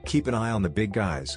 Keep an eye on the big guys.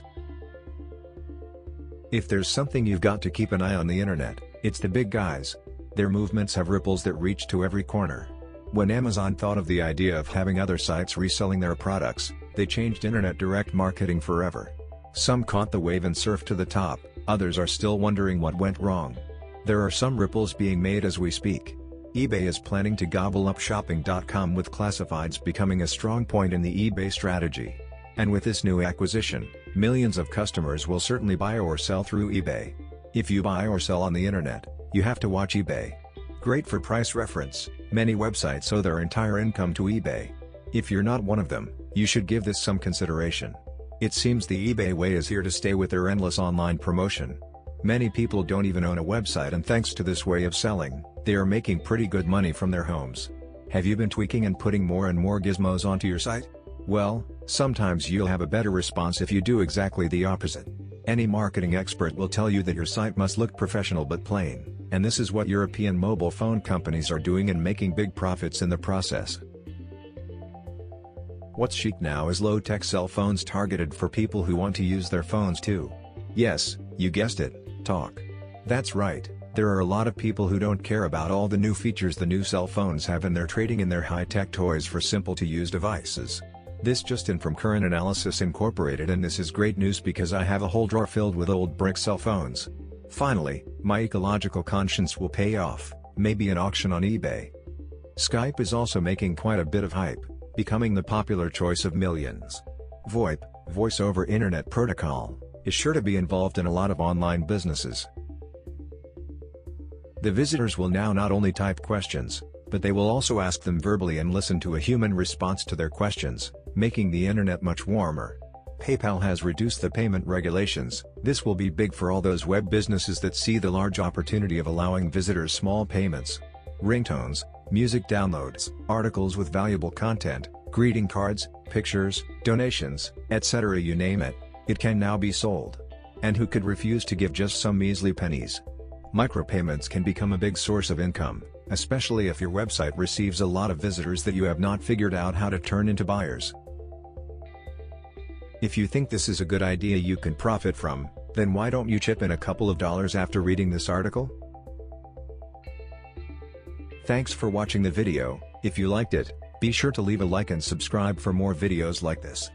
If there's something you've got to keep an eye on the internet, it's the big guys. Their movements have ripples that reach to every corner. When Amazon thought of the idea of having other sites reselling their products, they changed internet direct marketing forever. Some caught the wave and surfed to the top, others are still wondering what went wrong. There are some ripples being made as we speak. eBay is planning to gobble up shopping.com, with classifieds becoming a strong point in the eBay strategy. And with this new acquisition, millions of customers will certainly buy or sell through eBay. If you buy or sell on the internet, you have to watch eBay. Great for price reference, many websites owe their entire income to eBay. If you're not one of them, you should give this some consideration. It seems the eBay way is here to stay with their endless online promotion. Many people don't even own a website, and thanks to this way of selling, they are making pretty good money from their homes. Have you been tweaking and putting more and more gizmos onto your site? Well, sometimes you'll have a better response if you do exactly the opposite. Any marketing expert will tell you that your site must look professional but plain, and this is what European mobile phone companies are doing and making big profits in the process. What's chic now is low-tech cell phones targeted for people who want to use their phones too. Yes, you guessed it, talk. That's right, there are a lot of people who don't care about all the new features the new cell phones have, and they're trading in their high-tech toys for simple-to-use devices. This just in from Current Analysis Incorporated, and this is great news because I have a whole drawer filled with old brick cell phones. Finally, my ecological conscience will pay off, maybe an auction on eBay. Skype is also making quite a bit of hype, becoming the popular choice of millions. VoIP, Voice over Internet Protocol, is sure to be involved in a lot of online businesses. The visitors will now not only type questions, but they will also ask them verbally and listen to a human response to their questions, making the internet much warmer. PayPal has reduced the payment regulations. This will be big for all those web businesses that see the large opportunity of allowing visitors small payments. Ringtones, music downloads, articles with valuable content, greeting cards, pictures, donations, etc., you name it, it can now be sold. And who could refuse to give just some measly pennies? Micropayments can become a big source of income, especially if your website receives a lot of visitors that you have not figured out how to turn into buyers. If you think this is a good idea you can profit from, then why don't you chip in a couple of dollars after reading this article? Thanks for watching the video. If you liked it, be sure to leave a like and subscribe for more videos like this.